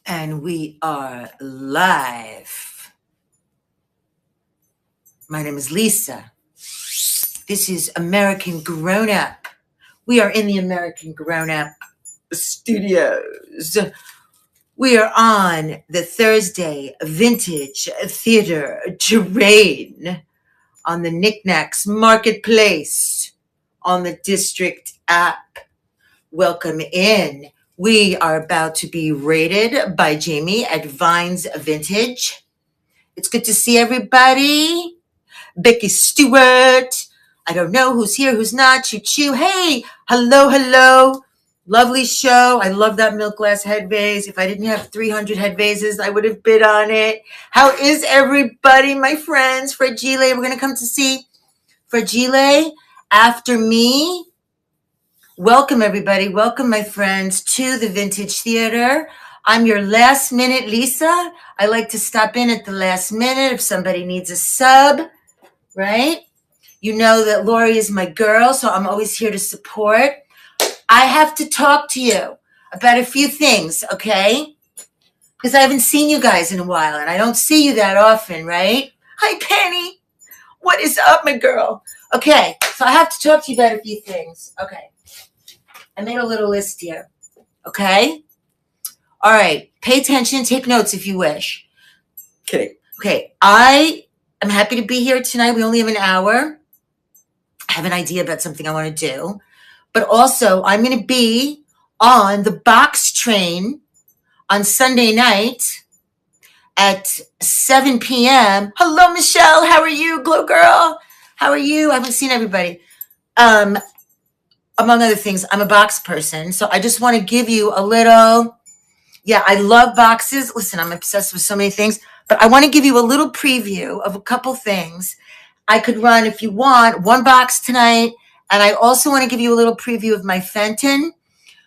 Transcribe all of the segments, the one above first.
And we are live. My name is Lisa. This is American Grown Up. We are in the American Grown Up studios. We are on the Thursday Vintage Theater Terrain on the Knickknacks Marketplace on the District app. Welcome in. We are about to be rated by Jamie at Vines Vintage. It's good to see everybody. Becky Stewart. I don't know who's here, who's not. Choo choo. Hey, hello. Lovely show. I love that milk glass head vase. If I didn't have 300 head vases, I would have bid on it. How is everybody, my friends? Fragile. We're going to come to see Fragile after me. Welcome, everybody. Welcome, my friends, to the Vintage Theater. I'm your last minute Lisa. I like to stop in at the last minute if somebody needs a sub, right? You know that Lori is my girl, so I'm always here to support. I have to talk to you about a few things, okay? Because I haven't seen you guys in a while, and I don't see you that often, right? Hi, Penny. What is up, my girl? Okay, so I have to talk to you about a few things. Okay. I made a little list here, okay? All right, pay attention, take notes if you wish. Kidding. Okay, I am happy to be here tonight. We only have an hour. I have an idea about something I want to do. But also, I'm going to be on the box train on Sunday night at 7 p.m. Hello, Michelle. How are you, Glow Girl? How are you? I haven't seen everybody. Among other things, I'm a box person. So I just want to give you a little, I love boxes. Listen, I'm obsessed with so many things, but I want to give you a little preview of a couple things. I could run, if you want, one box tonight. And I also want to give you a little preview of my Fenton,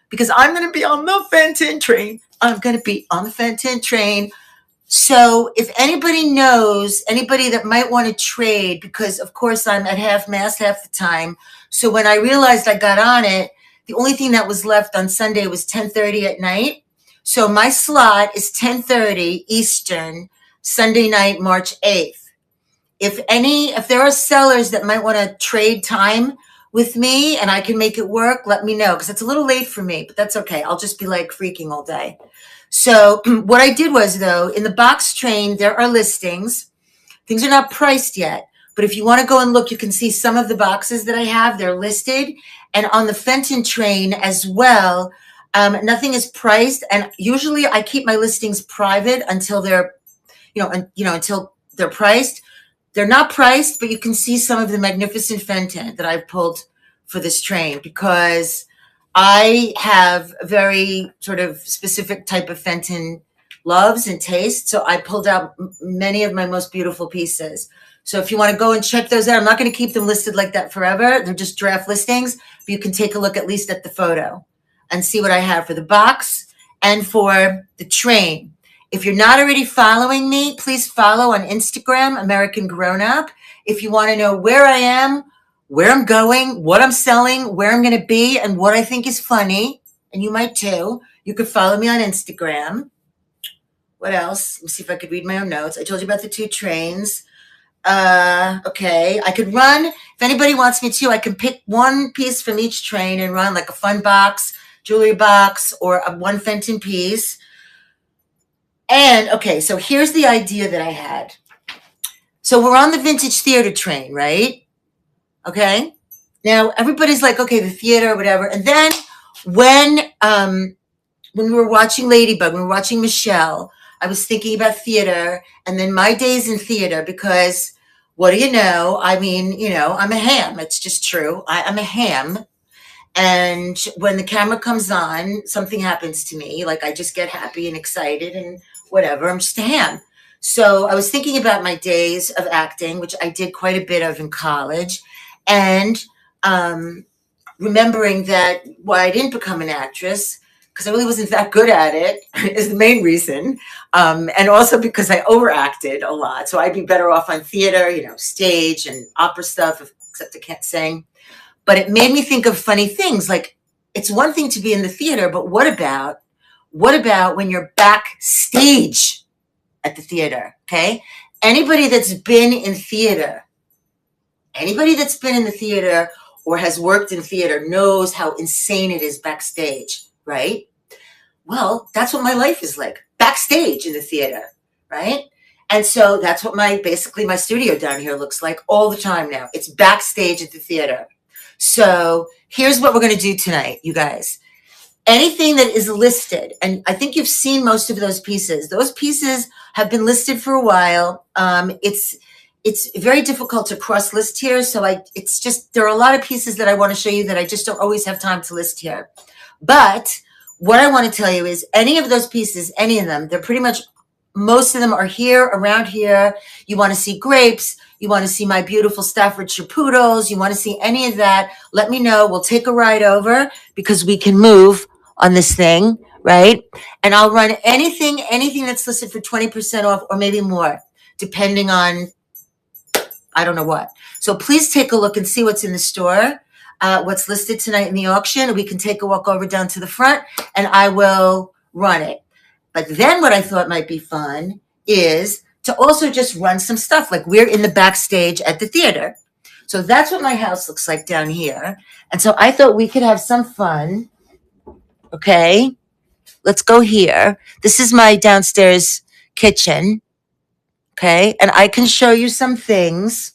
because I'm going to be on the Fenton train. So if anybody knows, anybody that might want to trade, because of course I'm at half mast half the time. So when I realized I got on it, the only thing that was left on Sunday was 10:30 at night. So my slot is 10:30 Eastern, Sunday night, March 8th. If there are sellers that might want to trade time with me and I can make it work, let me know, because it's a little late for me, but that's okay. I'll just be like freaking all day. So what I did was, though, in the box train, there are listings. Things are not priced yet, but if you want to go and look, you can see some of the boxes that I have. They're listed. And on the Fenton train as well, nothing is priced. And usually I keep my listings private until they're, until they're priced. They're not priced, but you can see some of the magnificent Fenton that I've pulled for this train, because I have a very sort of specific type of Fenton loves and taste. So I pulled out many of my most beautiful pieces. So if you want to go and check those out, I'm not going to keep them listed like that forever. They're just draft listings, but you can take a look at least at the photo and see what I have for the box and for the train. If you're not already following me, please follow on Instagram, American Grown Up. If you want to know where I am, where I'm going, what I'm selling, where I'm going to be, and what I think is funny, and you might too, you could follow me on Instagram. What else? Let me see if I could read my own notes. I told you about the two trains. Okay, I could run. If anybody wants me to, I can pick one piece from each train and run like a fun box, jewelry box, or a one Fenton piece. And, okay, so here's the idea that I had. So we're on the Vintage Theater train, right? Okay. Now everybody's like, okay, the theater, whatever. And then when we were watching Ladybug, when we were watching Michelle, I was thinking about theater and then my days in theater, because what do you know? I mean, I'm a ham. It's just true. I'm a ham. And when the camera comes on, something happens to me. Like I just get happy and excited and whatever. I'm just a ham. So I was thinking about my days of acting, which I did quite a bit of in college. And remembering that why I didn't become an actress, because I really wasn't that good at it, is the main reason. And also because I overacted a lot. So I'd be better off on theater, stage and opera stuff, except I can't sing. But it made me think of funny things. Like, it's one thing to be in the theater, but what about What about when you're backstage at the theater? Okay. Anybody that's been in theater, or has worked in theater knows how insane it is backstage, right? Well, that's what my life is like, backstage in the theater, right? And so that's what basically my studio down here looks like all the time now. It's backstage at the theater. So here's what we're going to do tonight, you guys. Anything that is listed, and I think you've seen most of those pieces. Those pieces have been listed for a while. It's very difficult to cross list here. So it's just, there are a lot of pieces that I want to show you that I just don't always have time to list here. But what I want to tell you is any of those pieces, any of them, they're pretty much, most of them are here, around here. You want to see grapes. You want to see my beautiful Staffordshire poodles. You want to see any of that, let me know. We'll take a ride over because we can move on this thing, right? And I'll run anything that's listed for 20% off or maybe more, depending on, I don't know what. So please take a look and see what's in the store, what's listed tonight in the auction. We can take a walk over down to the front and I will run it. But then what I thought might be fun is to also just run some stuff. Like we're in the backstage at the theater. So that's what my house looks like down here. And so I thought we could have some fun. Okay, let's go here. This is my downstairs kitchen. Okay, and I can show you some things.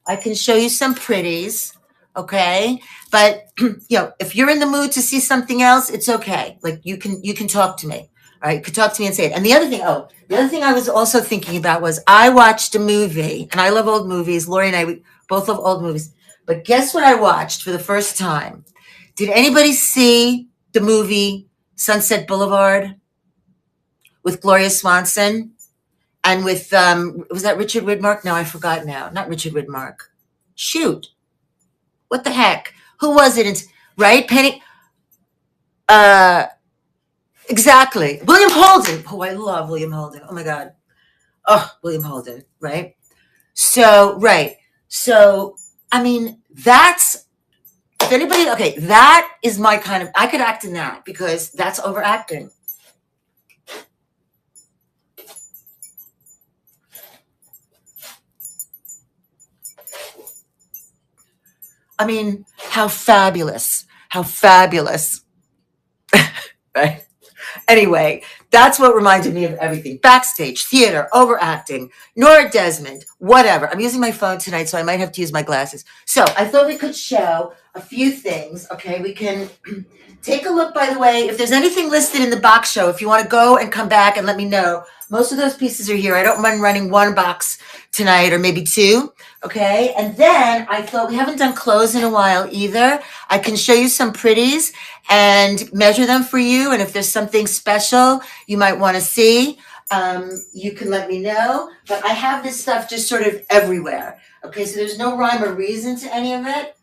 I can show you some pretties. Okay, but if you're in the mood to see something else, it's okay. Like you can talk to me. All right, you could talk to me and say it. And the other thing I was also thinking about was I watched a movie, and I love old movies. Lori and I, we both love old movies. But guess what I watched for the first time? Did anybody see the movie Sunset Boulevard with Gloria Swanson and with, was that Richard Widmark? No, I forgot now. Not Richard Widmark. Shoot. What the heck? Who was it? It's, right? Penny. Exactly. William Holden. Oh, I love William Holden. Oh my God. Oh, William Holden. Right. So, right. So, I mean, that's, if anybody, okay, that is my kind of, I could act in that because that's overacting. I mean, how fabulous, right? Anyway, that's what reminded me of everything. Backstage, theater, overacting, Nora Desmond, whatever. I'm using my phone tonight, so I might have to use my glasses. So I thought we could show a few things. Okay, we can take a look, by the way. If there's anything listed in the box show, if you want to go and come back and let me know. Most of those pieces are here. I don't mind running one box tonight or maybe two. Okay, and then I thought we haven't done clothes in a while either. I can show you some pretties and measure them for you. And if there's something special you might want to see, you can let me know. But I have this stuff just sort of everywhere. Okay, so there's no rhyme or reason to any of it.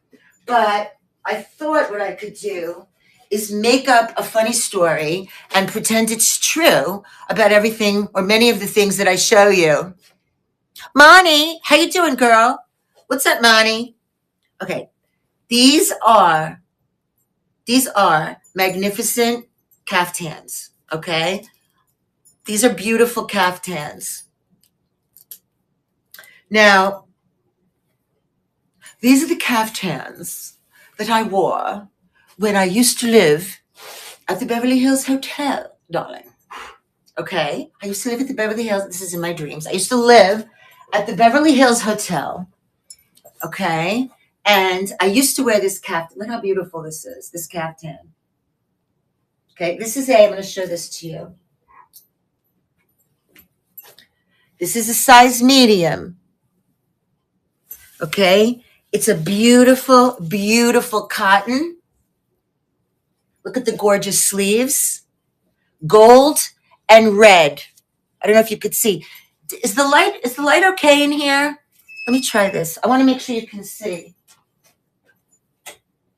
But I thought what I could do is make up a funny story and pretend it's true about everything or many of the things that I show you. Moni, how you doing, girl? What's up, Moni? Okay, these are magnificent caftans, okay? These are beautiful caftans. Now, these are the caftans that I wore when I used to live at the Beverly Hills Hotel, darling. Okay, I used to live at the Beverly Hills. This is in my dreams. I used to live at the Beverly Hills Hotel. Okay, and I used to wear this caftan. Look how beautiful this is, this caftan. Okay, this is I'm going to show this to you. This is a size medium. Okay, it's a beautiful, beautiful cotton. Look at the gorgeous sleeves. Gold and red. I don't know if you could see. Is the light okay in here? Let me try this. I want to make sure you can see.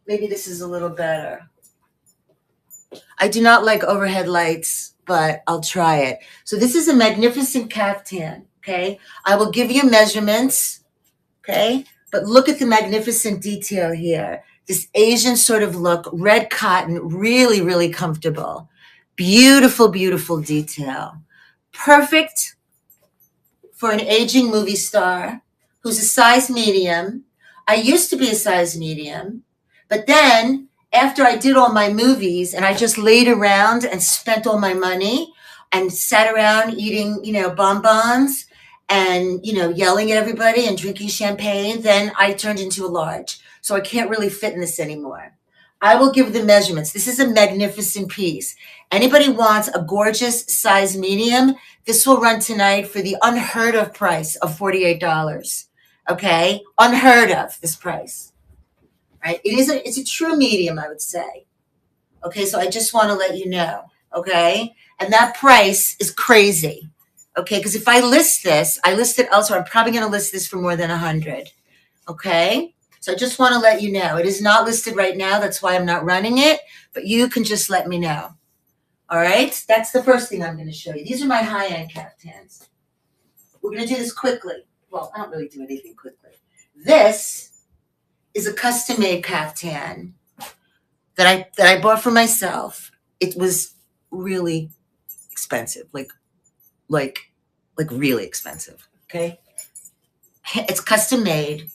Maybe this is a little better. I do not like overhead lights, but I'll try it. So this is a magnificent caftan, okay? I will give you measurements, okay? But look at the magnificent detail here. This Asian sort of look, red cotton, really, really comfortable. Beautiful, beautiful detail. Perfect for an aging movie star who's a size medium. I used to be a size medium, but then after I did all my movies and I just laid around and spent all my money and sat around eating, bonbons and, yelling at everybody and drinking champagne, then I turned into a large. So I can't really fit in this anymore. I will give the measurements. This is a magnificent piece. Anybody wants a gorgeous size medium, this will run tonight for the unheard of price of $48. Okay? Unheard of, this price. Right? It's a true medium, I would say. Okay, so I just want to let you know. Okay? And that price is crazy. Okay, because if I list it elsewhere, I'm probably going to list this for more than 100. Okay? So I just want to let you know. It is not listed right now. That's why I'm not running it. But you can just let me know. All right? That's the first thing I'm going to show you. These are my high-end caftans. We're going to do this quickly. Well, I don't really do anything quickly. This is a custom-made caftan that I bought for myself. It was really expensive. Like really expensive. Okay? It's custom-made.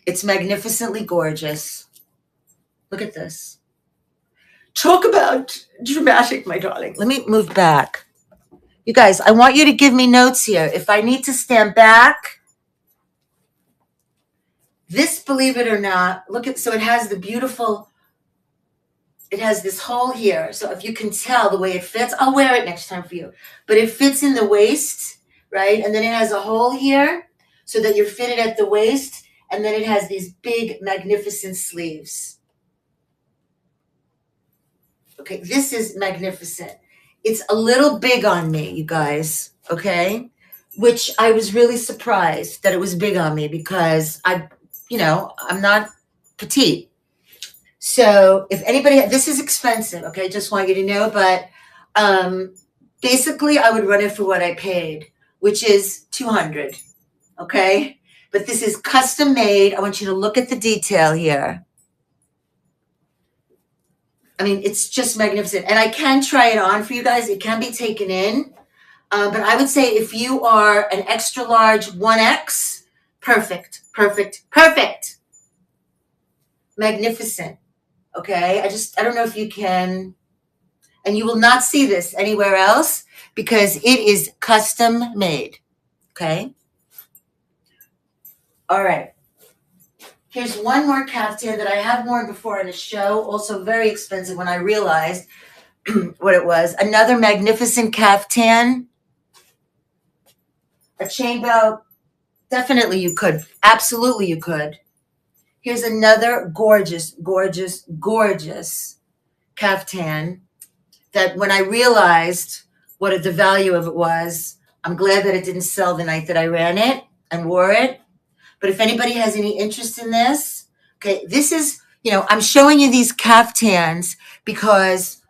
It's magnificently gorgeous. Look at this. Talk about dramatic, my darling. Let me move back. You guys, I want you to give me notes here. If I need to stand back, this, believe it or not, so it has it has this hole here. So if you can tell the way it fits, I'll wear it next time for you. But it fits in the waist, right? And then it has a hole here so that you're fitted at the waist. And then it has these big, magnificent sleeves. Okay, this is magnificent. It's a little big on me, you guys, okay? Which I was really surprised that it was big on me because I'm not petite. So if anybody, this is expensive, okay? Just want you to know, but basically I would run it for what I paid, which is $200, okay? But this is custom made. I want you to look at the detail here. I mean, it's just magnificent. And I can try it on for you guys. It can be taken in. But I would say if you are an extra large 1X, perfect, perfect, perfect. Magnificent. Okay? I don't know if you can. And you will not see this anywhere else because it is custom made. Okay? All right. Here's one more caftan that I have worn before in a show. Also very expensive when I realized what it was. Another magnificent caftan. A chain belt. Definitely you could. Absolutely you could. Here's another gorgeous, gorgeous, gorgeous caftan that when I realized what the value of it was, I'm glad that it didn't sell the night that I ran it and wore it. But if anybody has any interest in this, okay, this is, I'm showing you these caftans because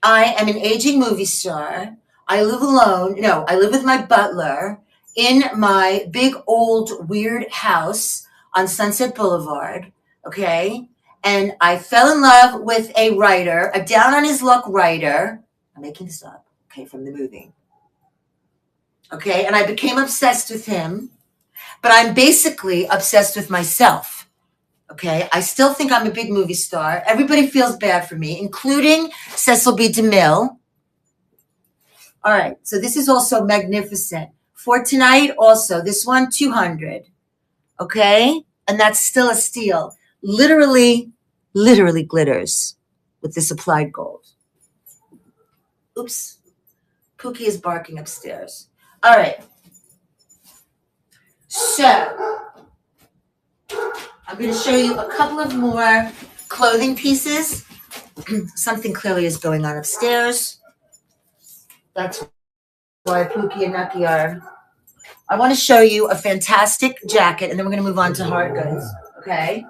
I am an aging movie star. I live alone. No, I live with my butler in my big old weird house on Sunset Boulevard, okay? And I fell in love with a writer, a down on his luck writer. I'm making this up, okay, from the movie. Okay, and I became obsessed with him. But I'm basically obsessed with myself, okay? I still think I'm a big movie star. Everybody feels bad for me, including Cecil B. DeMille. All right, so this is also magnificent. For tonight, also, this one, $200, okay? And that's still a steal. Literally glitters with this applied gold. Oops, Pookie is barking upstairs. All right. So, I'm going to show you a couple of more clothing pieces. Something clearly is going on upstairs. That's why Pookie and Nucky are. I want to show you a fantastic jacket, and then we're going to move on to hard goods, okay?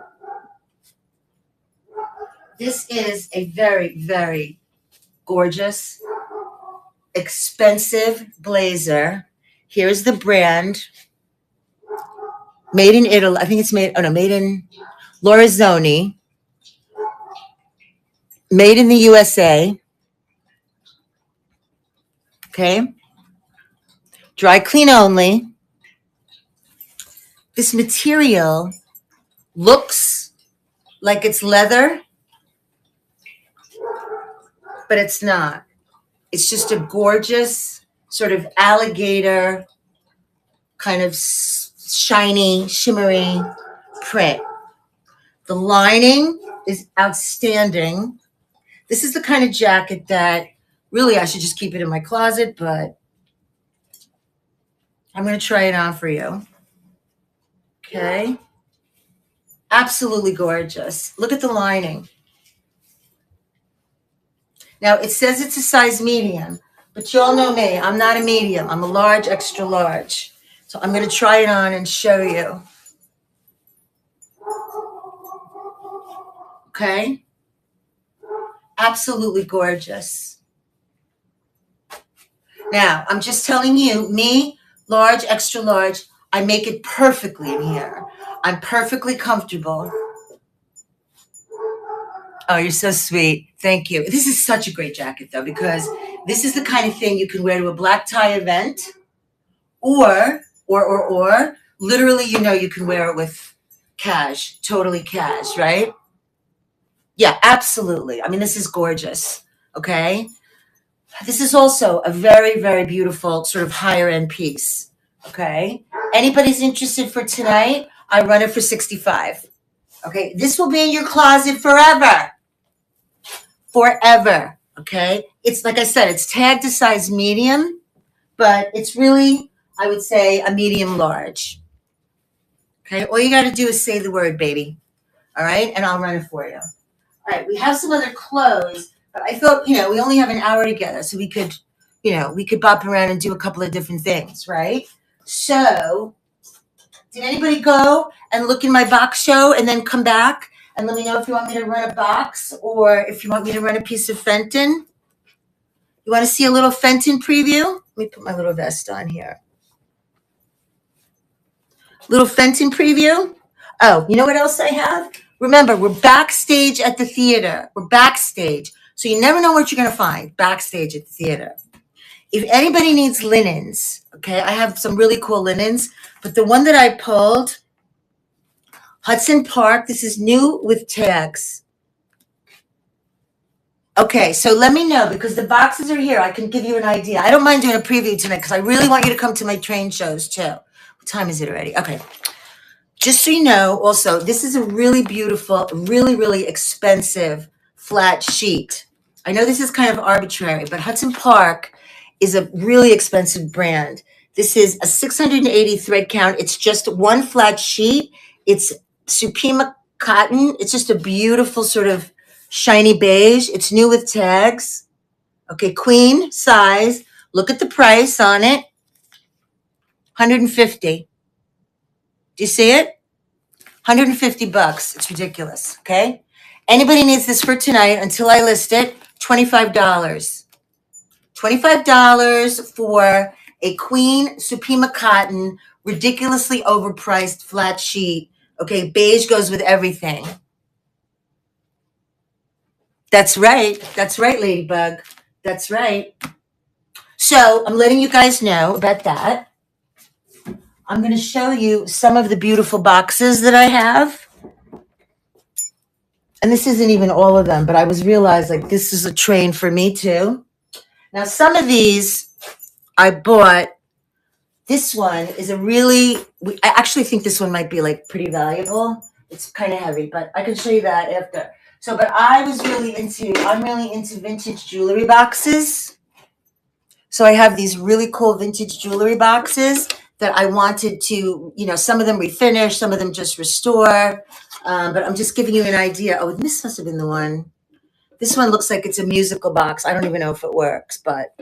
This is a very, very gorgeous, expensive blazer. Here's the brand. Made in Italy. I think it's made in Lorenzoni. Made in the USA. Okay. Dry clean only. This material looks like it's leather, but it's not. It's just a gorgeous sort of alligator kind of shiny, shimmery print. The lining is outstanding. This is the kind of jacket that really I should just keep it in my closet, but I'm going to try it on for you. Okay. Absolutely gorgeous. Look at the lining. Now, it says it's a size medium, but you all know me. I'm not a medium. I'm a large, extra large. So I'm going to try it on and show you. Okay. Absolutely gorgeous. Now, I'm just telling you, me, large, extra large, I make it perfectly in here. I'm perfectly comfortable. Oh, you're so sweet. Thank you. This is such a great jacket, though, because this is the kind of thing you can wear to a black tie event, or literally, you can wear it with cash, totally cash, right? Yeah, absolutely. I mean, this is gorgeous. Okay. This is also a very, very beautiful sort of higher end piece. Okay. Anybody's interested for tonight? I run it for $65. Okay. This will be in your closet forever. Forever. Okay. It's like I said, it's tagged a size medium, but it's really, I would say, a medium large. Okay. All you got to do is say the word, baby. All right. And I'll run it for you. All right. We have some other clothes, but I thought, we only have an hour together, so we could bop around and do a couple of different things, right? So, did anybody go and look in my box show and then come back and let me know if you want me to run a box or if you want me to run a piece of Fenton? You want to see a little Fenton preview? Let me put my little vest on here. Little Fenton preview. Oh, you know what else I have? Remember, we're backstage at the theater. We're backstage. So you never know what you're going to find backstage at the theater. If anybody needs linens, okay, I have some really cool linens, but the one that I pulled, Hudson Park, this is new with tags. Okay, so let me know, because the boxes are here. I can give you an idea. I don't mind doing a preview tonight because I really want you to come to my train shows too. What time is it already? Okay. Just so you know, also, this is a really beautiful, really, really expensive flat sheet. I know this is kind of arbitrary, but Hudson Park is a really expensive brand. This is a 680 thread count. It's just one flat sheet. It's Supima cotton. It's just a beautiful sort of shiny beige. It's new with tags. Okay, queen size. Look at the price on it. $150. Do you see it? $150. It's ridiculous. Okay. Anybody needs this for tonight until I list it, $25. $25 for a queen Supima cotton, ridiculously overpriced flat sheet. Okay. Beige goes with everything. That's right. That's right, Ladybug. That's right. So I'm letting you guys know about that. I'm going to show you some of the beautiful boxes that I have. And this isn't even all of them, but I was realized like this is a train for me too. Now, some of these I bought. This one is I actually think this one might be like pretty valuable. It's kind of heavy, but I can show you that after. So, but I'm really into vintage jewelry boxes. So I have these really cool vintage jewelry boxes that I wanted to, some of them refinish, some of them just restore. But I'm just giving you an idea. Oh, this must have been the one. This one looks like it's a musical box. I don't even know if it works, but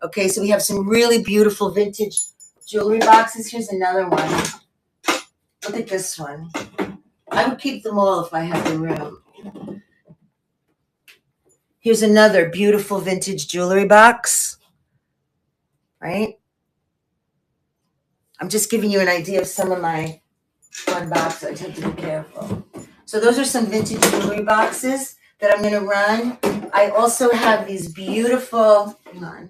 okay. So we have some really beautiful vintage jewelry boxes. Here's another one. Look at this one. I would keep them all if I had the room. Here's another beautiful vintage jewelry box, right? I'm just giving you an idea of some of my fun boxes. I have to be careful. So those are some vintage jewelry boxes that I'm going to run. I also have these beautiful, hang on.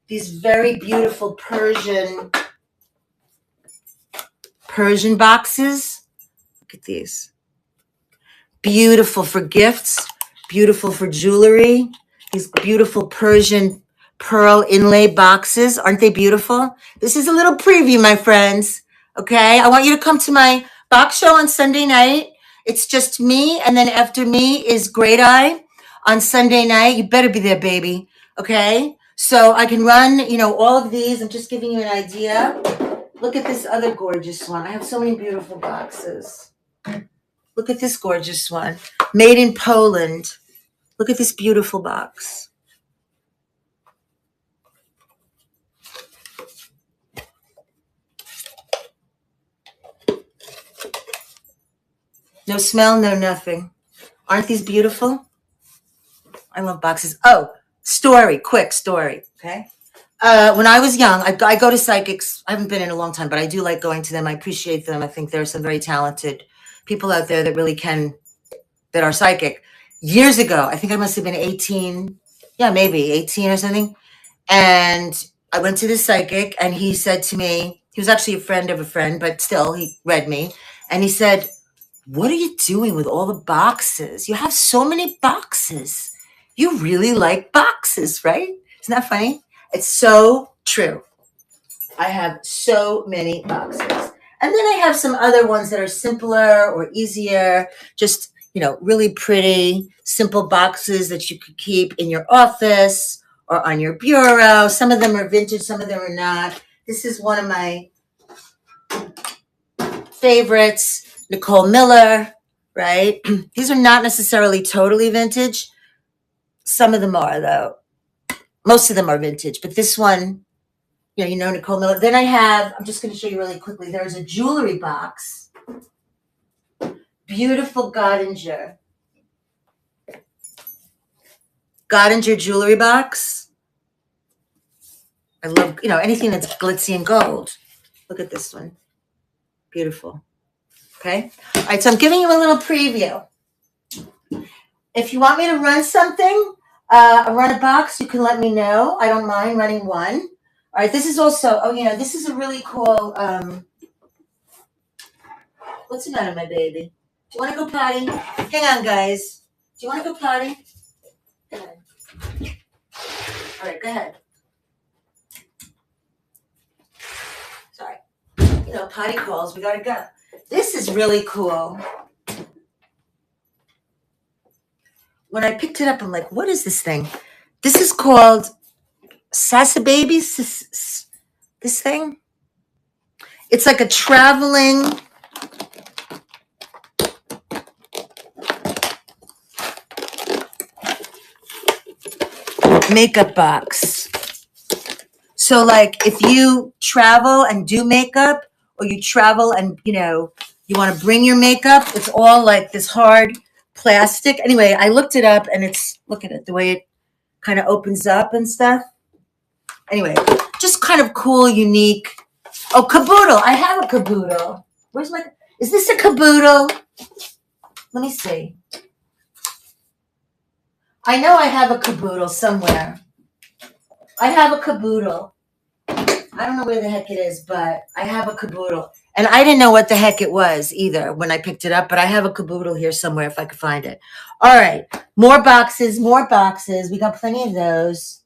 these very beautiful Persian boxes. Look at these. Beautiful for gifts, beautiful for jewelry. These beautiful Persian pearl inlay boxes. Aren't they beautiful? This is a little preview, my friends. Okay, I want you to come to my box show on Sunday night. It's just me, and then after me is Great Eye on Sunday night. You better be there, baby. Okay, so I can run, all of these. I'm just giving you an idea. Look at this other gorgeous one. I have so many beautiful boxes. Look at this gorgeous one. Made in Poland. Look at this beautiful box. No smell, no nothing. Aren't these beautiful? I love boxes. Oh, quick story, okay? When I was young, I go to psychics. I haven't been in a long time, but I do like going to them. I appreciate them. I think there are some very talented people out there that really that are psychic. Years ago, I think I must have been 18. Yeah, maybe 18 or something. And I went to this psychic, and he said to me, he was actually a friend of a friend, but still, he read me. And he said, "What are you doing with all the boxes? You have so many boxes. You really like boxes, right?" Isn't that funny? It's so true. I have so many boxes. And then I have some other ones that are simpler or easier, just, really pretty, simple boxes that you could keep in your office or on your bureau. Some of them are vintage, some of them are not. This is one of my favorites, Nicole Miller, right? These are not necessarily totally vintage. Some of them are, though. Most of them are vintage, but this one, Nicole Miller. Then I'm just going to show you really quickly. There's a jewelry box. Beautiful Godinger jewelry box. I love, anything that's glitzy and gold. Look at this one. Beautiful. Okay. All right. So I'm giving you a little preview. If you want me to run something, run a box, you can let me know. I don't mind running one. All right. This is also, this is a really cool, what's the matter, my baby? Do you want to go potty? Hang on, guys. Do you want to go potty? Go ahead. All right, go ahead. Sorry. Potty calls. We got to go. This is really cool. When I picked it up, I'm like, what is this thing? This is called Sasa Babies. This thing. It's like a traveling makeup box. So like if you travel and do makeup, or you travel and you want to bring your makeup, it's all like this hard plastic. Anyway, I looked it up, and look at it, the way it kind of opens up and stuff. Anyway, just kind of cool, unique. Oh, caboodle. I have a caboodle. Is this a caboodle? Let me see. I know I have a caboodle somewhere. I have a caboodle. I don't know where the heck it is, but I have a caboodle. And I didn't know what the heck it was either when I picked it up, but I have a caboodle here somewhere if I could find it. All right. More boxes. We got plenty of those.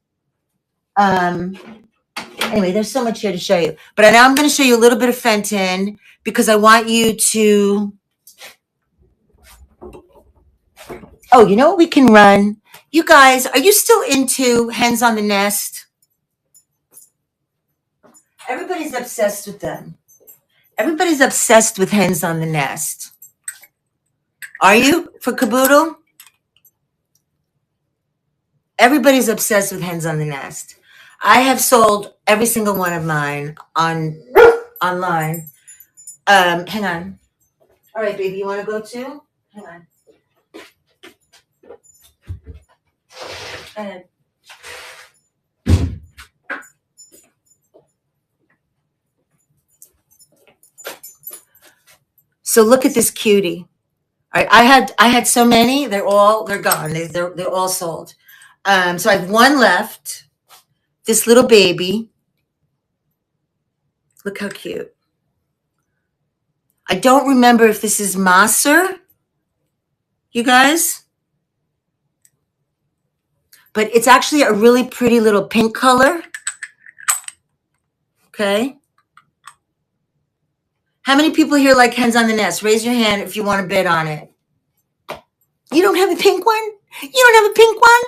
Anyway, there's so much here to show you. But now I'm going to show you a little bit of Fenton because I want you to... Oh, you know what we can run? You guys, are you still into Hens on the Nest? Everybody's obsessed with them. Everybody's obsessed with Hens on the Nest. Are you for caboodle? Everybody's obsessed with Hens on the Nest. I have sold every single one of mine online. Hang on. All right, baby, you want to go too? Hang on. Go ahead. So look at this cutie. All right, I had so many. They're gone. They're all sold. So I have one left. this little baby. Look how cute. I don't remember if this is Maser, you guys, but it's actually a really pretty little pink color. Okay. How many people here like hens on the nest? Raise your hand if you want to bid on it. You don't have a pink one? You don't have a pink one?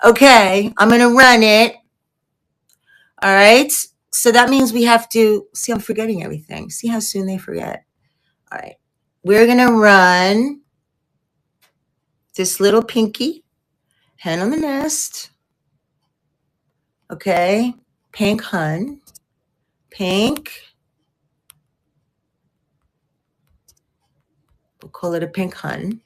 Okay, I'm going to run it. All right. So that means we have to see, I'm forgetting everything. See how soon they forget. All right. We're going to run this little pinky hen on the nest. Okay. Pink hun. Pink. We'll call it a pink hun.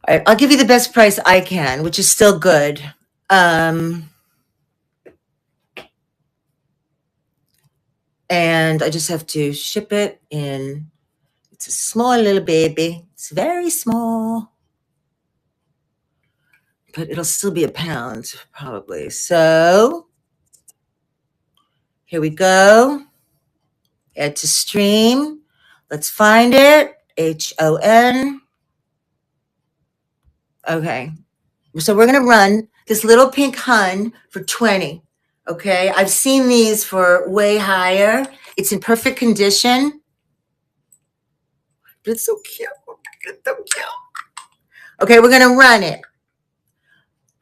All right. I'll give you the best price I can, which is still good. And I just have to ship it in. It's a small little baby. It's very small. But it'll still be a pound, probably. So here we go. Add to stream. Let's find it. HON. Okay. So we're going to run this little pink hun for 20. Okay. I've seen these for way higher. It's in perfect condition. But it's so cute. It's so cute. Okay. We're going to run it.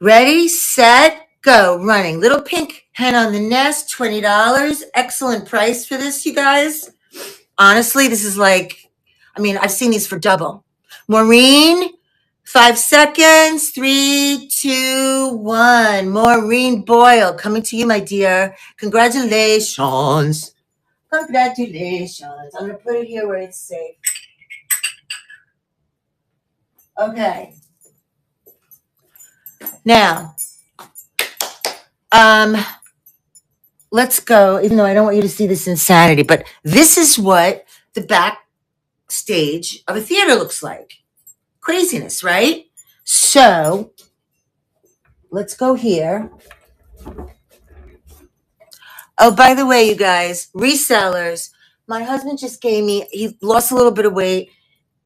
Ready, set, go. Running. Little pink hen on the nest, $20. Excellent price for this, you guys. Honestly, this is like, I mean, I've seen these for double. Maureen, 5 seconds. 3, 2, 1. Maureen Boyle, coming to you, my dear. Congratulations. Congratulations. I'm going to put it here where it's safe. Okay. Now, let's go, even though I don't want you to see this insanity, but this is what the backstage of a theater looks like. Craziness, right? So let's go here. Oh, by the way, you guys, resellers, my husband just gave me, he lost a little bit of weight,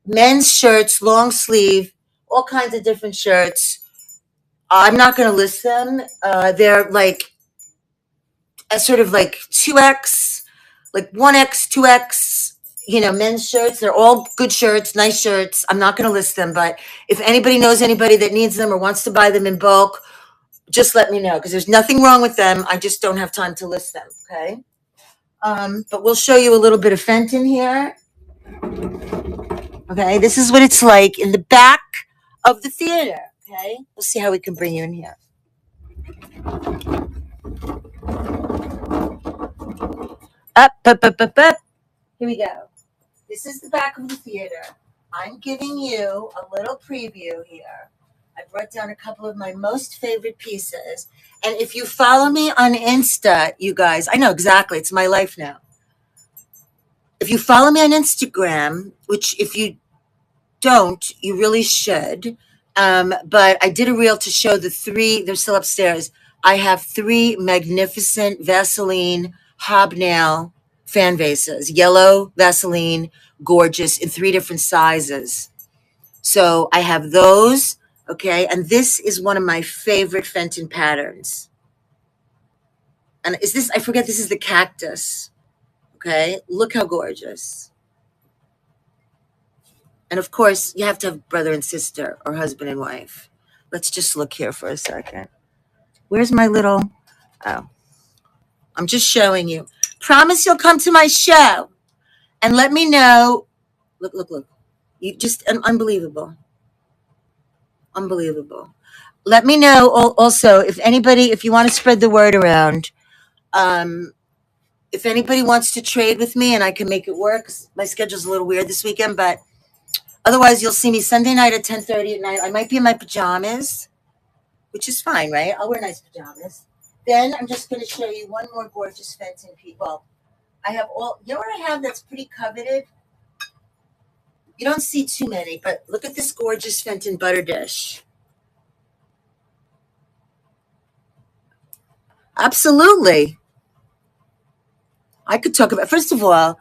men's shirts, long sleeve, all kinds of different shirts. I'm not going to list them. They're like a sort of like 2X, like 1X, 2X, men's shirts. They're all good shirts, nice shirts. I'm not going to list them, but if anybody knows anybody that needs them or wants to buy them in bulk, just let me know, because there's nothing wrong with them. I just don't have time to list them, okay? But we'll show you a little bit of Fenton here. Okay, this is what it's like in the back of the theater, okay? We'll see how we can bring you in here. Up. Here we go. This is the back of the theater. I'm giving you a little preview here. I brought down a couple of my most favorite pieces. And if you follow me on Insta, you guys, I know exactly, it's my life now. If you follow me on Instagram, which if you don't, you really should. But I did a reel to show the 3, they're still upstairs. I have 3 magnificent Vaseline hobnail fan vases, yellow Vaseline, gorgeous, in 3 different sizes. So I have those, okay? And this is one of my favorite Fenton patterns. And is this, I forget, this is the cactus, okay? Look how gorgeous. And of course, you have to have brother and sister or husband and wife. Let's just look here for a second. Where's my little, oh, I'm just showing you. Promise you'll come to my show and let me know. Look. You just, unbelievable. Unbelievable. Let me know also if anybody, if you want to spread the word around, if anybody wants to trade with me and I can make it work. My schedule's a little weird this weekend, but otherwise you'll see me Sunday night at 10:30 at night. I might be in my pajamas, which is fine, right? I'll wear nice pajamas. Then I'm just going to show you one more gorgeous Fenton piece. Well, I have all, you know what I have that's pretty coveted? You don't see too many, but look at this gorgeous Fenton butter dish. Absolutely. I could talk about, first of all,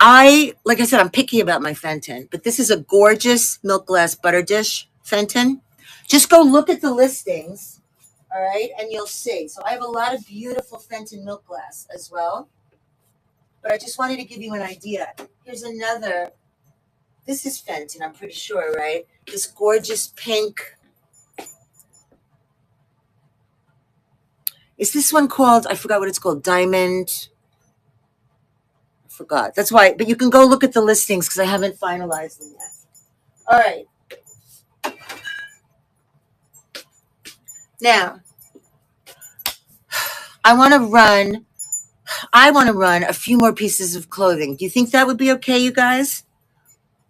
like I said, I'm picky about my Fenton, but this is a gorgeous milk glass butter dish Fenton. Just go look at the listings, all right, and you'll see. So I have a lot of beautiful Fenton milk glass as well, but I just wanted to give you an idea. Here's another. This is Fenton, I'm pretty sure, right? This gorgeous pink. Is this one called, I forgot what it's called, Diamond? I forgot. That's why, but you can go look at the listings because I haven't finalized them yet. All right. Now, I want to run a few more pieces of clothing. Do you think that would be okay, you guys?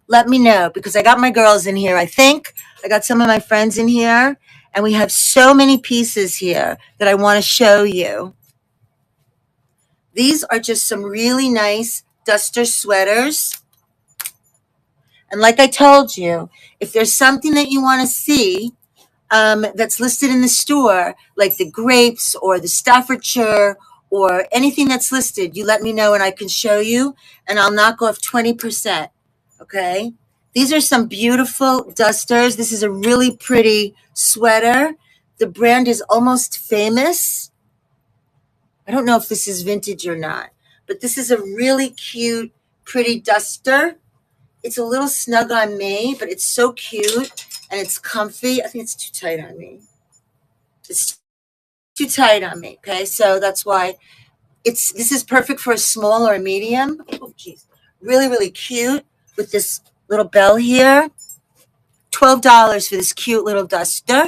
Let me know, because I got my girls in here. I think I got some of my friends in here, and we have so many pieces here that I want to show you. These are just some really nice duster sweaters. And like I told you, if there's something that you want to see that's listed in the store, like the grapes or the Staffordshire or anything that's listed, you let me know and I can show you, and I'll knock off 20%. Okay? These are some beautiful dusters. This is a really pretty sweater. The brand is Almost Famous. I don't know if this is vintage or not, but this is a really cute, pretty duster. It's a little snug on me, but it's so cute and it's comfy. I think it's too tight on me. It's too tight on me, okay? So that's why this is perfect for a small or a medium. Oh, geez. Really, really cute with this little bell here. $12 for this cute little duster.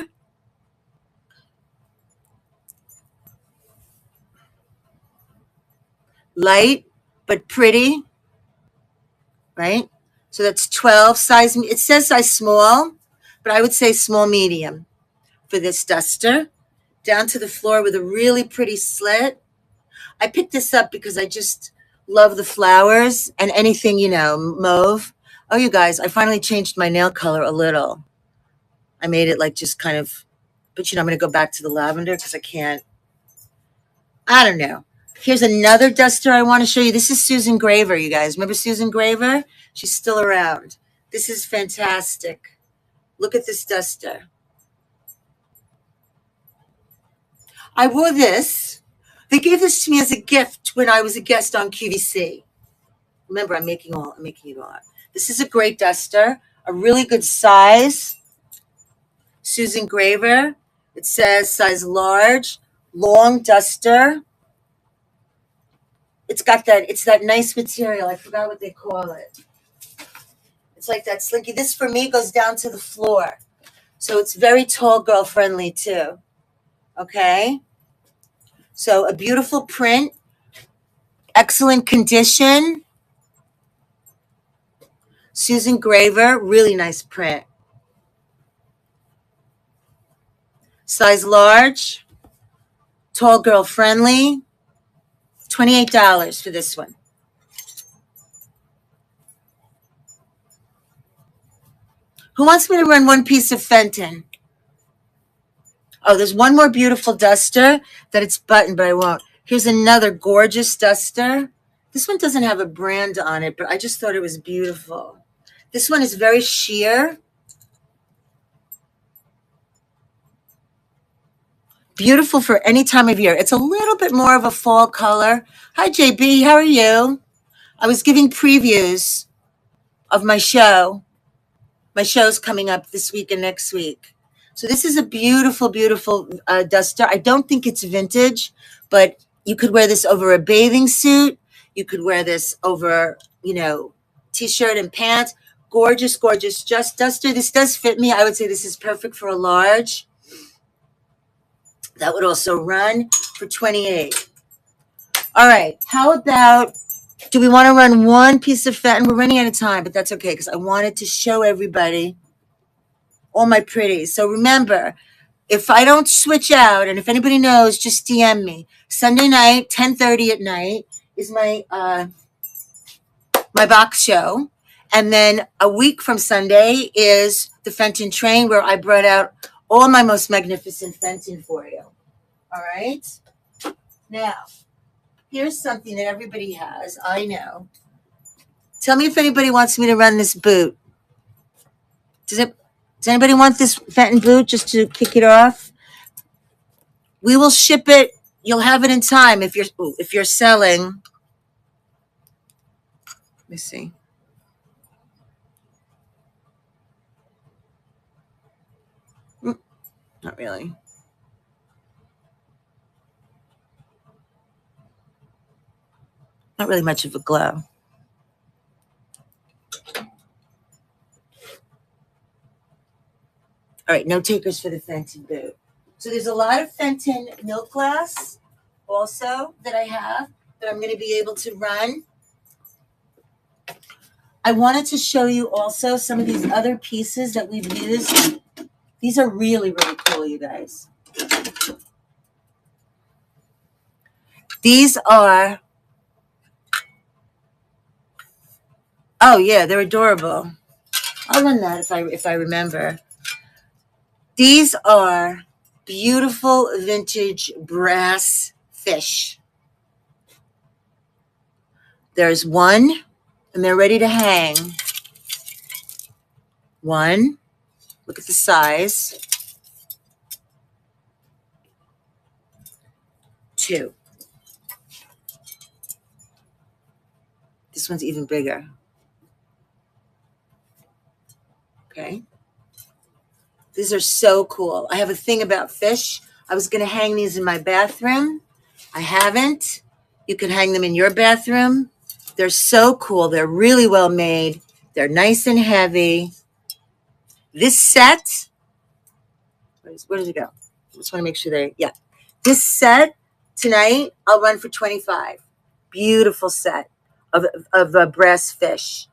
Light, but pretty, right? So that's 12 size. It says size small, but I would say small medium for this duster. Down to the floor with a really pretty slit. I picked this up because I just love the flowers and anything, mauve. Oh, you guys, I finally changed my nail color a little. I made it like just kind of, but I'm going to go back to the lavender because I don't know. Here's another duster I want to show you. This is Susan Graver, you guys. Remember Susan Graver? She's still around. This is fantastic. Look at this duster. I wore this. They gave this to me as a gift when I was a guest on QVC. Remember, I'm making it all up. This is a great duster, a really good size. Susan Graver. It says size large, long duster. It's that nice material. I forgot what they call it. It's like that slinky. This for me goes down to the floor. So it's very tall girl friendly too. Okay. So a beautiful print, excellent condition. Susan Graver, really nice print. Size large, tall girl friendly. $28 for this one. Who wants me to run one piece of Fenton? Oh, there's one more beautiful duster that it's buttoned, but I won't. Here's another gorgeous duster. This one doesn't have a brand on it, but I just thought it was beautiful. This one is very sheer. Beautiful for any time of year. It's a little bit more of a fall color. Hi, JB. How are you? I was giving previews of my show. My show's coming up this week and next week. So this is a beautiful, beautiful duster. I don't think it's vintage, but you could wear this over a bathing suit. You could wear this over, T-shirt and pants. Gorgeous, gorgeous just duster. This does fit me. I would say this is perfect for a large. That would also run for $28. All right. How about, do we want to run one piece of Fenton? We're running out of time, but that's okay because I wanted to show everybody all my pretties. So remember, if I don't switch out, and if anybody knows, just DM me. Sunday night, 10:30 at night, is my my box show. And then a week from Sunday is the Fenton train, where I brought out all my most magnificent Fenton for you. All right. Now, here's something that everybody has. I know. Tell me if anybody wants me to run this boot. Does anybody want this Fenton boot just to kick it off? We will ship it. You'll have it in time if you're selling. Let me see. Not really. Not really much of a glow. All right, no takers for the Fenton boot. So there's a lot of Fenton milk glass also that I have that I'm going to be able to run. I wanted to show you also some of these other pieces that we've used. These are really, really cool, you guys. These are, oh yeah, they're adorable. I'll run that if I remember. These are beautiful vintage brass fish. There's one, and they're ready to hang. One, look at the size. Two. This one's even bigger. Okay. These are so cool. I have a thing about fish. I was going to hang these in my bathroom. I haven't. You can hang them in your bathroom. They're so cool. They're really well made. They're nice and heavy. This set, where does it go? I just want to make sure yeah. This set tonight, I'll run for $25. Beautiful set of brass fish.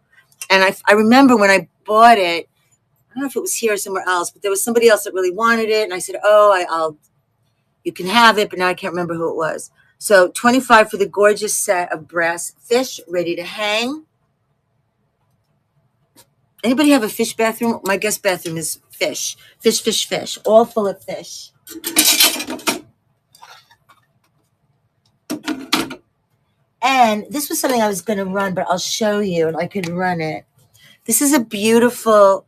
And I remember when I bought it, I don't know if it was here or somewhere else, but there was somebody else that really wanted it. And I said, oh, you can have it, but now I can't remember who it was. So $25 for the gorgeous set of brass fish ready to hang. Anybody have a fish bathroom? My guest bathroom is fish. Fish, all full of fish. And this was something I was going to run, but I'll show you, and I could run it. This is a beautiful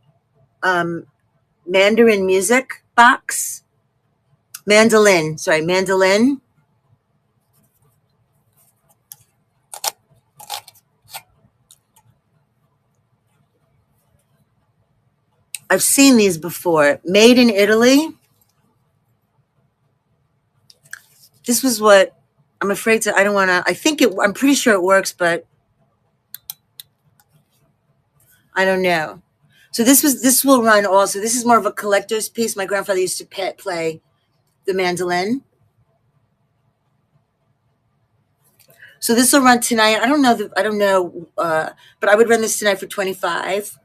Mandarin music box. Mandolin. I've seen these before. Made in Italy. This was what I'm afraid to, I don't want to, I'm pretty sure it works, but I don't know. So this will run also. This is more of a collector's piece. My grandfather used to play the mandolin. So this will run tonight. I don't know, but I would run this tonight for $25.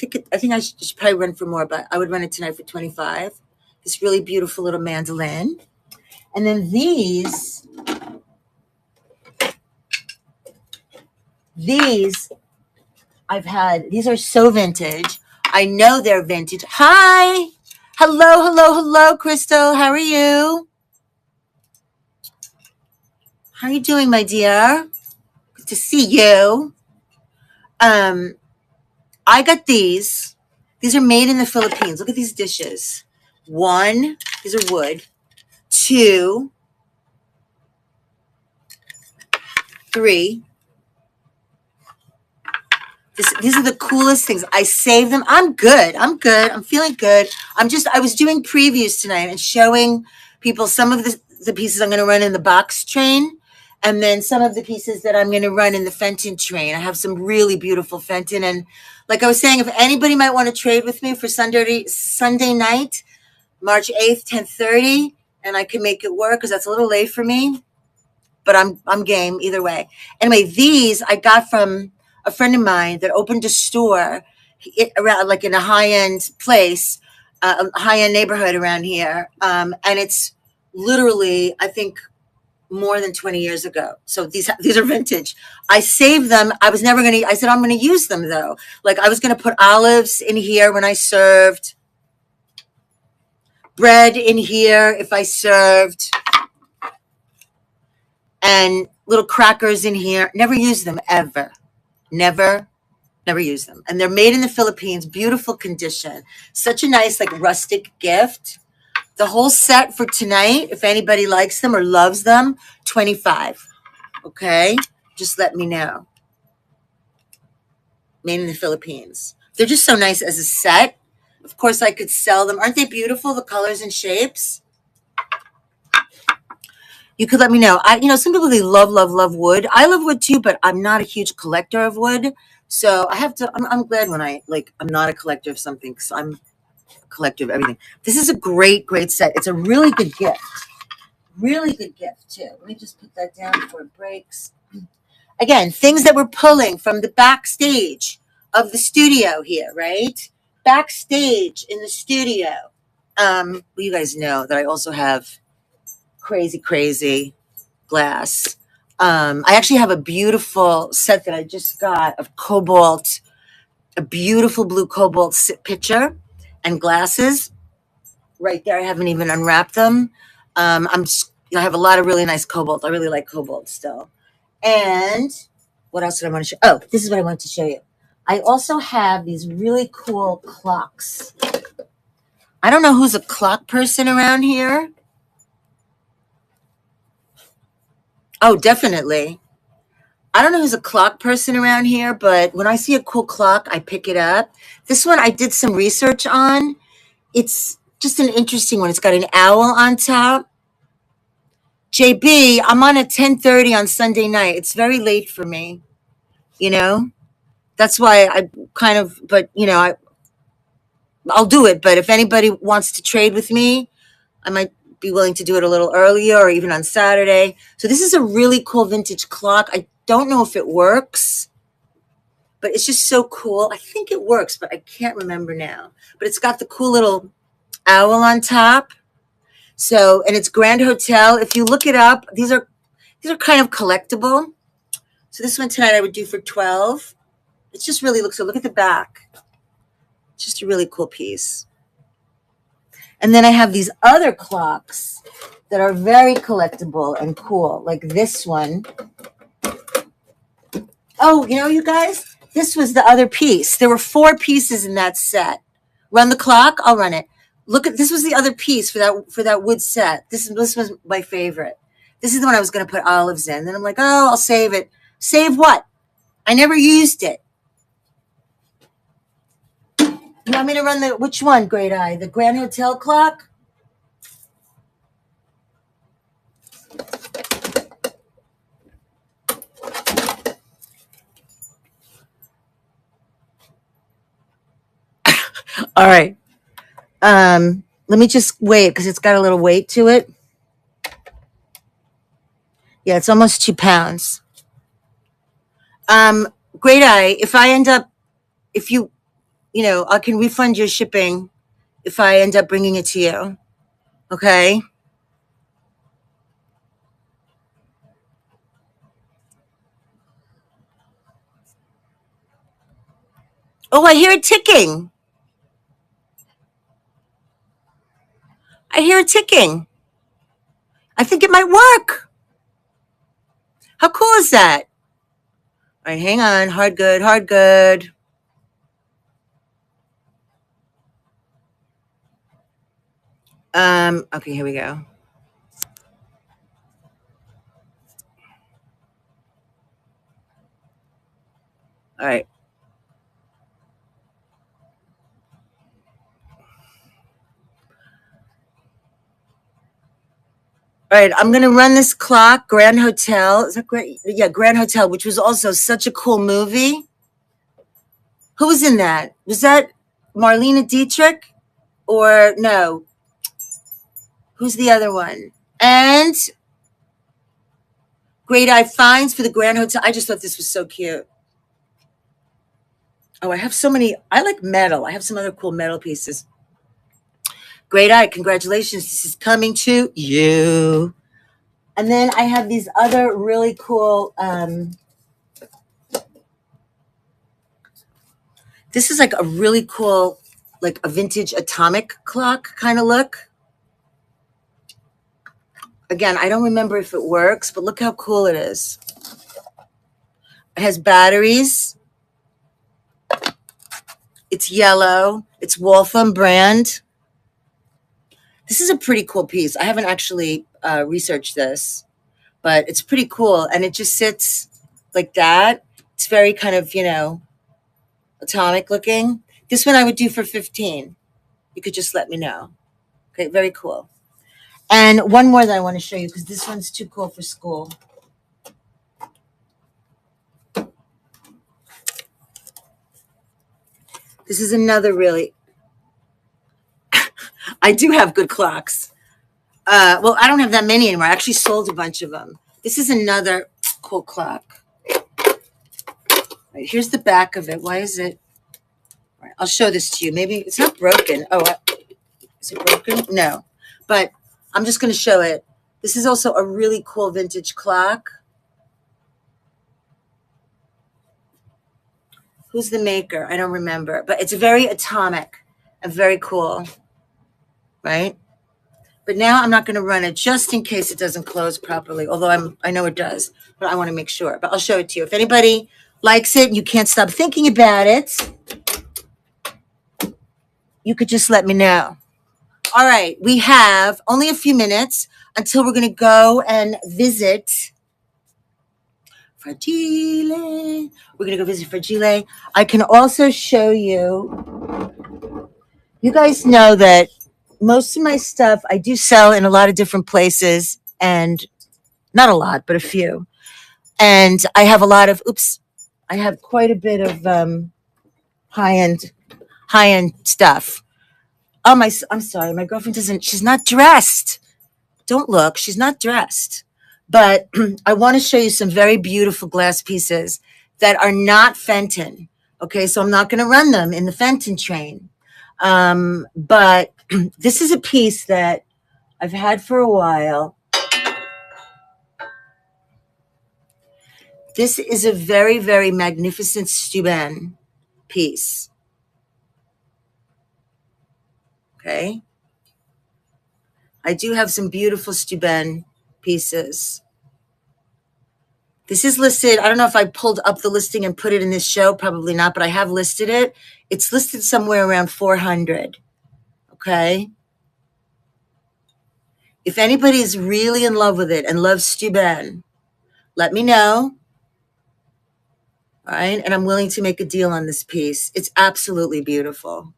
I think I should probably run for more, but I would run it tonight for $25. This really beautiful little mandolin. And then these I've had. These are so vintage. I know they're vintage. Hi. Hello, Crystal. How are you? How are you doing, my dear? Good to see you. I got these. These are made in the Philippines. Look at these dishes. One, these are wood. 2, 3. These are the coolest things. I saved them. I'm good. I'm feeling good. I was doing previews tonight and showing people some of the pieces I'm going to run in the box train, and then some of the pieces that I'm going to run in the Fenton train. I have some really beautiful Fenton. And like I was saying, if anybody might want to trade with me for Sunday night, March 8th, 10:30, and I can make it work because that's a little late for me, but I'm game either way. Anyway, these I got from a friend of mine that opened a store around, like in a high-end place, a high-end neighborhood around here. And it's literally, I think, more than 20 years ago. So these are vintage. I saved them. I was never going to, I said, I'm going to use them though. Like I was going to put olives in here when I served, bread in here if I served, and little crackers in here. Never use them ever. Never use them. And they're made in the Philippines, beautiful condition. Such a nice like rustic gift. The whole set for tonight, if anybody likes them or loves them, 25. Okay? Just let me know. Made in the Philippines. They're just so nice as a set. Of course, I could sell them. Aren't they beautiful, the colors and shapes? You could let me know. Some people, they love wood. I love wood too, but I'm not a huge collector of wood. So I have to, I'm glad when I'm not a collector of something, because I'm a collector of everything. This is a great set. It's a really good gift. Really good gift too. Let me just put that down before it breaks. Again, things that we're pulling from the backstage of the studio here, right? Backstage in the studio. Well, you guys know that I also have crazy glass. I actually have a beautiful set that I just got of cobalt, a beautiful blue cobalt pitcher and glasses. Right there, I haven't even unwrapped them. I have a lot of really nice cobalt. I really like cobalt still. And what else did I want to show? Oh, this is what I wanted to show you. I also have these really cool clocks. I don't know who's a clock person around here. Oh, definitely. I don't know who's a clock person around here, but when I see a cool clock, I pick it up. This one I did some research on. It's just an interesting one. It's got an owl on top. JB, I'm on at 10:30 on Sunday night. It's very late for me, That's why I'll do it. But if anybody wants to trade with me, I might be willing to do it a little earlier or even on Saturday. So this is a really cool vintage clock. I don't know if it works, but it's just so cool. I think it works, but I can't remember now. But it's got the cool little owl on top. So, and it's Grand Hotel. If you look it up, these are kind of collectible. So this one tonight I would do for 12. It just really looks good. Look at the back. It's just a really cool piece. And then I have these other clocks that are very collectible and cool, like this one. Oh, you guys, this was the other piece. There were 4 pieces in that set. Run the clock? I'll run it. Look at this was the other piece for that wood set. This was my favorite. This is the one I was going to put olives in. Then I'm like, oh, I'll save it. Save what? I never used it. You want me to run which one, Great Eye? The Grand Hotel clock? All right. Let me just wait because it's got a little weight to it. Yeah, it's almost 2 pounds. Great Eye, I can refund your shipping if I end up bringing it to you. Okay? Oh, I hear it ticking. I hear it ticking. I think it might work. How cool is that? All right, hang on. Hard good. Okay, here we go. All right. All right, I'm going to run this clock, Grand Hotel. Is that great? Yeah, Grand Hotel, which was also such a cool movie. Who was in that? Was that Marlene Dietrich? Or no? Who's the other one? And Great Eye Finds for the Grand Hotel. I just thought this was so cute. Oh, I have so many. I like metal. I have some other cool metal pieces. Great Eye, congratulations. This is coming to you. And then I have these other really cool, this is like a really cool, like a vintage atomic clock kind of look. Again, I don't remember if it works, but look how cool it is. It has batteries. It's yellow. It's Waltham brand. This is a pretty cool piece. I haven't actually researched this, but it's pretty cool. And it just sits like that. It's very kind of, atomic looking. This one I would do for 15. You could just let me know. Okay, very cool. And one more that I want to show you because this one's too cool for school. This is another really, I do have good clocks. Well, I don't have that many anymore. I actually sold a bunch of them. This is another cool clock. Right, here's the back of it. Why is it? Right, I'll show this to you. Maybe it's not broken. Oh, is it broken? No. But I'm just going to show it. This is also a really cool vintage clock. Who's the maker? I don't remember. But it's very atomic and very cool. Right? But now I'm not going to run it just in case it doesn't close properly. Although I know it does. But I want to make sure. But I'll show it to you. If anybody likes it and you can't stop thinking about it, you could just let me know. All right, we have only a few minutes until we're going to go and visit Fragile. We're going to go visit Fragile. I can also show you, you guys know that most of my stuff I do sell in a lot of different places, and not a lot, but a few. And I have a lot of, I have quite a bit of high-end stuff. Oh, I'm sorry. My girlfriend she's not dressed. Don't look. She's not dressed. But I want to show you some very beautiful glass pieces that are not Fenton. Okay, so I'm not going to run them in the Fenton train. But this is a piece that I've had for a while. This is a very, very magnificent Steuben piece. Okay. I do have some beautiful Steuben pieces. This is listed. I don't know if I pulled up the listing and put it in this show. Probably not, but I have listed it. It's listed somewhere around 400. Okay. If anybody is really in love with it and loves Steuben, let me know. All right. And I'm willing to make a deal on this piece. It's absolutely beautiful.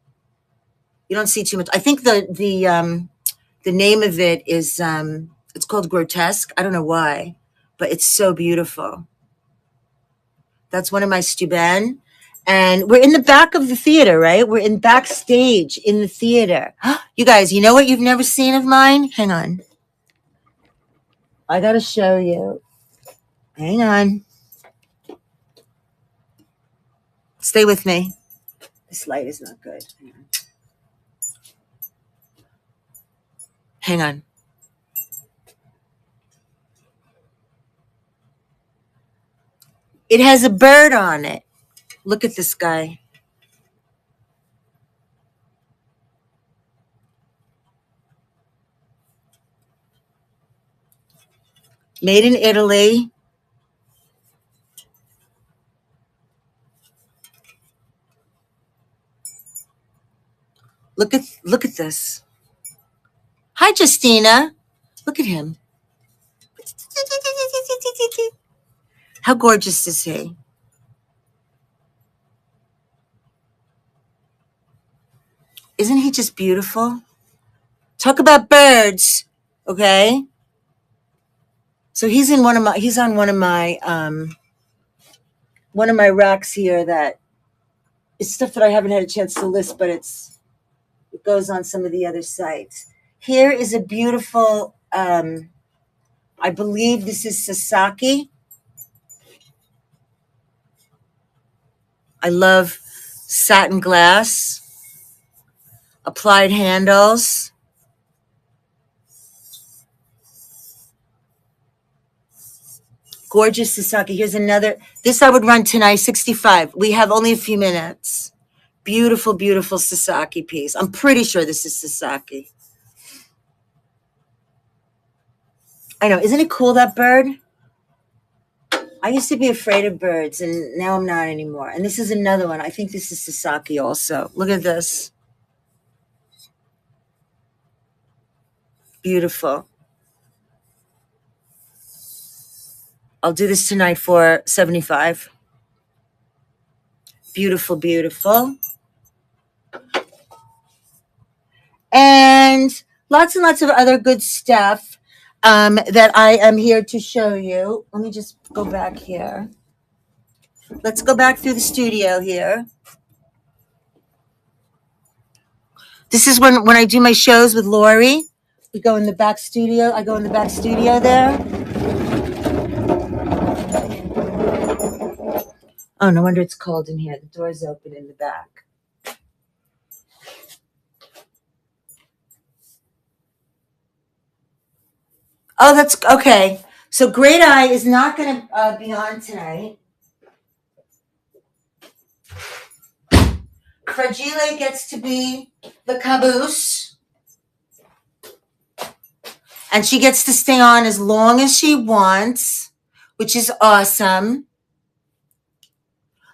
You don't see too much. I think the name of it is, it's called Grotesque. I don't know why, but it's so beautiful. That's one of my Steuben. And we're in the back of the theater, right? We're in backstage in the theater. You guys, you know what you've never seen of mine? Hang on. I got to show you. Hang on. Stay with me. This light is not good. Hang on. It has a bird on it. Look at this guy. Made in Italy. Look at this. Hi, Justina. Look at him. How gorgeous is he? Isn't he just beautiful? Talk about birds, okay? So he's on one of my racks here that it's stuff that I haven't had a chance to list, but it goes on some of the other sites. Here is a beautiful, I believe this is Sasaki. I love satin glass, applied handles. Gorgeous Sasaki. Here's another. This I would run tonight, 65. We have only a few minutes. Beautiful, beautiful Sasaki piece. I'm pretty sure this is Sasaki. I know. Isn't it cool, that bird? I used to be afraid of birds, and now I'm not anymore. And this is another one. I think this is Sasaki also. Look at this. Beautiful. I'll do this tonight for 75. Beautiful, beautiful. And lots of other good stuff that I am here to show you. Let me just go back here. Let's go back through the studio here. This is when I do my shows with Lori. We go in the back studio. I go in the back studio there. Oh, no wonder it's cold in here. The door's open in the back. Oh, that's okay. So Great Eye is not going to be on tonight. Fragile gets to be the caboose. And she gets to stay on as long as she wants, which is awesome.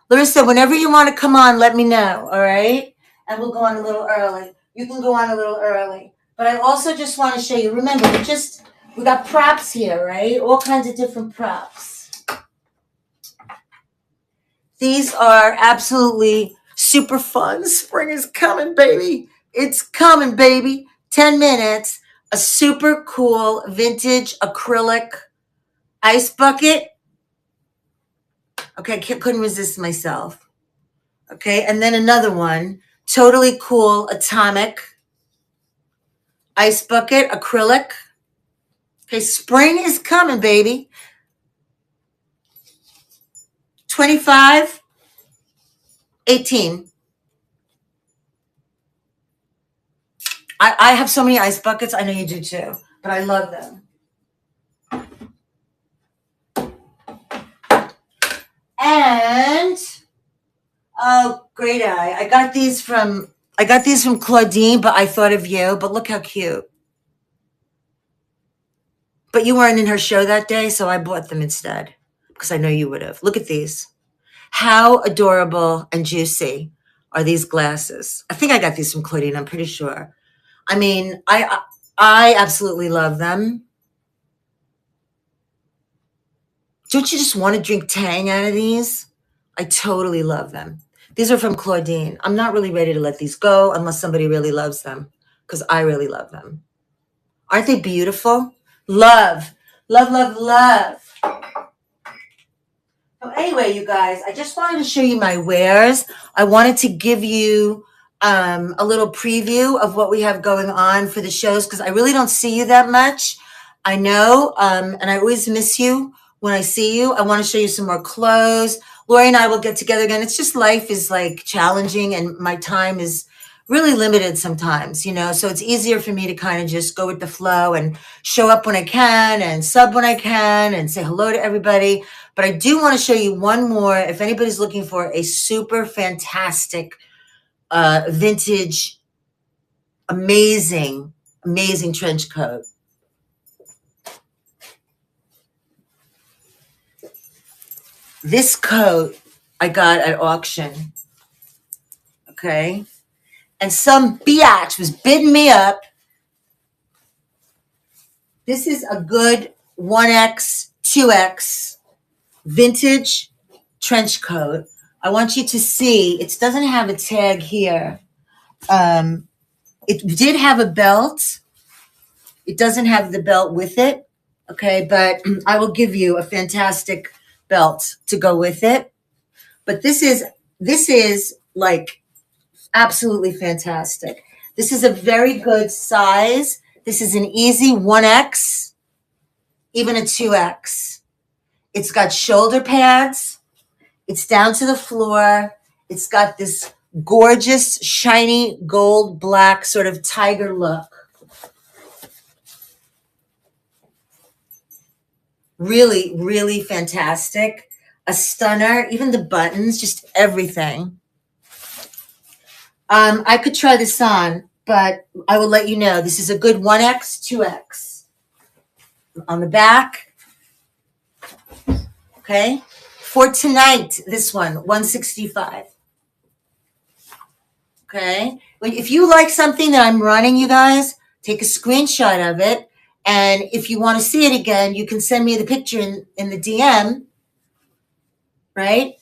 Larissa, whenever you want to come on, let me know, all right? And we'll go on a little early. You can go on a little early. But I also just want to show you, remember, we got props here, right? All kinds of different props. These are absolutely super fun. Spring is coming, baby. It's coming, baby. 10 minutes. A super cool vintage acrylic ice bucket. Okay, couldn't resist myself. Okay, and then another one. Totally cool atomic ice bucket, acrylic. Okay, spring is coming, baby. 25, 18. I have so many ice buckets. I know you do too, but I love them. And oh, Great Eye. I got these from Claudine, but I thought of you. But look how cute. But you weren't in her show that day, so I bought them instead because I know you would have. Look at these. How adorable and juicy are these glasses? I think I got these from Claudine. I'm pretty sure. I mean, I absolutely love them. Don't you just want to drink Tang out of these? I totally love them. These are from Claudine. I'm not really ready to let these go unless somebody really loves them, because I really love them. Aren't they beautiful? Love, love, love, love. So anyway, you guys, I just wanted to show you my wares. I wanted to give you a little preview of what we have going on for the shows, because I really don't see you that much. I know, and I always miss you when I see you. I want to show you some more clothes. Lori and I will get together again. It's just life is like challenging, and my time is really limited sometimes, you know, so it's easier for me to kind of just go with the flow and show up when I can and sub when I can and say hello to everybody. But I do want to show you one more. If anybody's looking for a super fantastic vintage, amazing trench coat. This coat I got at auction. Okay. And some biatch was bidding me up. This is a good 1X, 2X vintage trench coat. I want you to see, it doesn't have a tag here. It did have a belt. It doesn't have the belt with it. Okay, but I will give you a fantastic belt to go with it. But this is like absolutely fantastic. This is a very good size. This is an easy 1X, even a 2X. It's got shoulder pads. It's down to the floor. It's got this gorgeous, shiny, gold, black sort of tiger look. Really, really fantastic. A stunner, even the buttons, just everything. I could try this on, but I will let you know. This is a good 1X, 2X. On the back, okay? For tonight, this one, 165. Okay? If you like something that I'm running, you guys, take a screenshot of it. And if you want to see it again, you can send me the picture in the DM, right?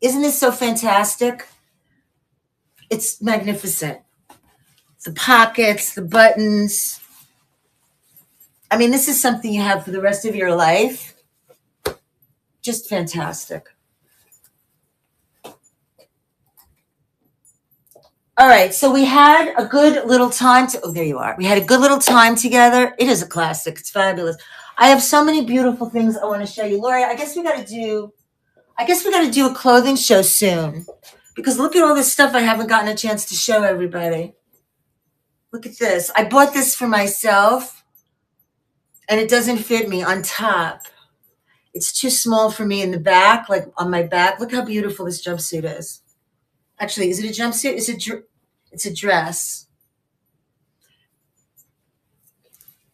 Isn't this so fantastic? It's magnificent. The pockets, the buttons. I mean, this is something you have for the rest of your life. Just fantastic. All right, so we had a good little time oh, there you are. We had a good little time together. It is a classic. It's fabulous. I have so many beautiful things I want to show you. Lori, I guess we got to do a clothing show soon, because look at all this stuff I haven't gotten a chance to show everybody. Look at this. I bought this for myself, and it doesn't fit me on top. It's too small for me in the back, like on my back. Look how beautiful this jumpsuit is. Actually, is it a jumpsuit? It's a dress.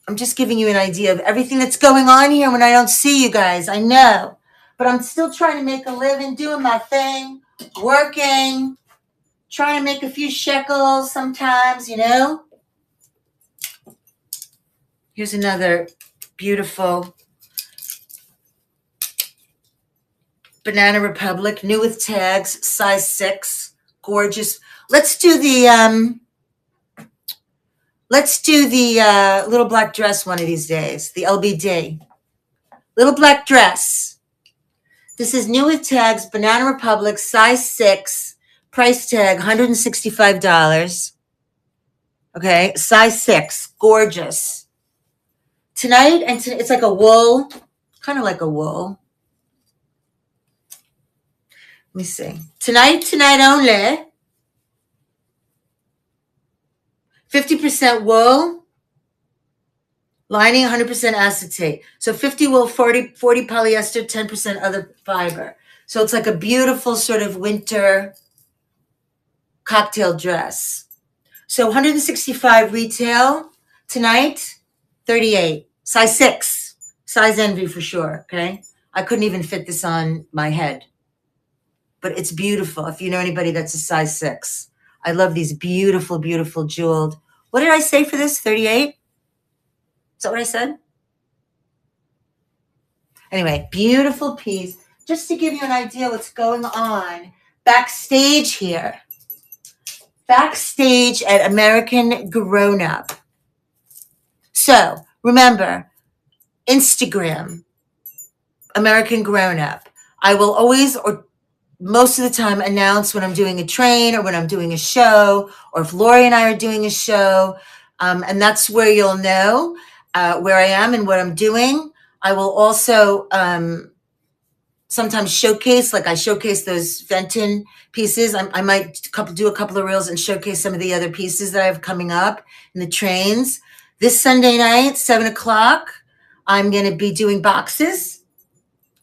I'm just giving you an idea of everything that's going on here when I don't see you guys. I know. But I'm still trying to make a living, doing my thing, working, trying to make a few shekels sometimes, you know? Here's another beautiful Banana Republic, new with tags, size 6, gorgeous. Let's do the little black dress one of these days, the LBD. Little black dress. This is new with tags, Banana Republic, size 6, price tag $165. Okay, size 6, gorgeous. Tonight, and it's like a wool, kind of like a wool. Let me see. Tonight only. 50% wool, lining 100% acetate. So 50 wool, 40 polyester, 10% other fiber. So it's like a beautiful sort of winter cocktail dress. So 165 retail. Tonight, 38. Size 6. Size envy for sure, okay? I couldn't even fit this on my head. But it's beautiful if you know anybody that's a size 6. I love these beautiful, beautiful jeweled. What did I say for this? 38? Is that what I said? Anyway, beautiful piece. Just to give you an idea what's going on backstage here. Backstage at American Grown Up. So, remember, Instagram, American Grown Up. I will always, or most of the time, announce when I'm doing a train or when I'm doing a show, or if Lori and I are doing a show. And that's where you'll know where I am and what I'm doing. I will also sometimes showcase, like I showcase those Fenton pieces. I might do a couple of reels and showcase some of the other pieces that I have coming up in the trains. This Sunday night, 7 o'clock, I'm going to be doing boxes.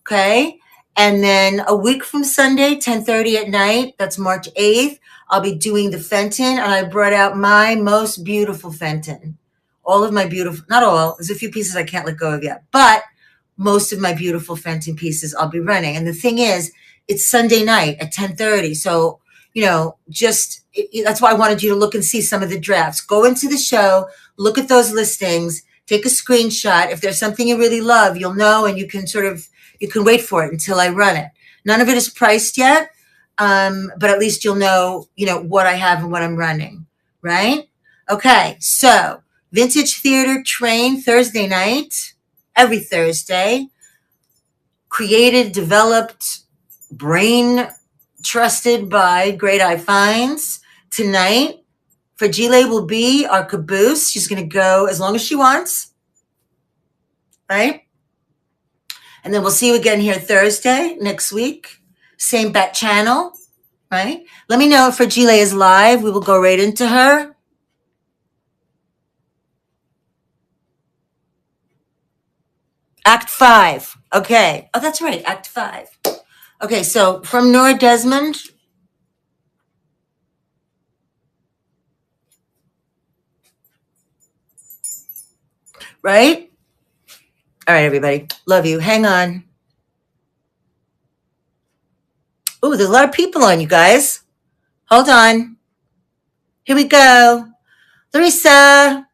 Okay. And then a week from Sunday, 10:30 at night, that's March 8th, I'll be doing the Fenton, and I brought out my most beautiful Fenton. All of my beautiful, not all, there's a few pieces I can't let go of yet, but most of my beautiful Fenton pieces I'll be running. And the thing is, it's Sunday night at 10:30. So, you know, that's why I wanted you to look and see some of the drafts. Go into the show, look at those listings, take a screenshot. If there's something you really love, you'll know, and you can wait for it until I run it. None of it is priced yet, but at least you'll know, what I have and what I'm running, right? Okay, so Vintage Theater Train Thursday night, every Thursday. Created, developed, brain trusted by Great Eye Finds. Tonight, Fragile will be our caboose. She's going to go as long as she wants, right? And then we'll see you again here Thursday next week. Same bat channel, right? Let me know if Fragile is live. We will go right into her. Act 5. Okay. Oh, that's right. Act 5. Okay, so from Nora Desmond. Right? All right, everybody. Love you. Hang on. Oh, there's a lot of people on, you guys. Hold on. Here we go. Larissa.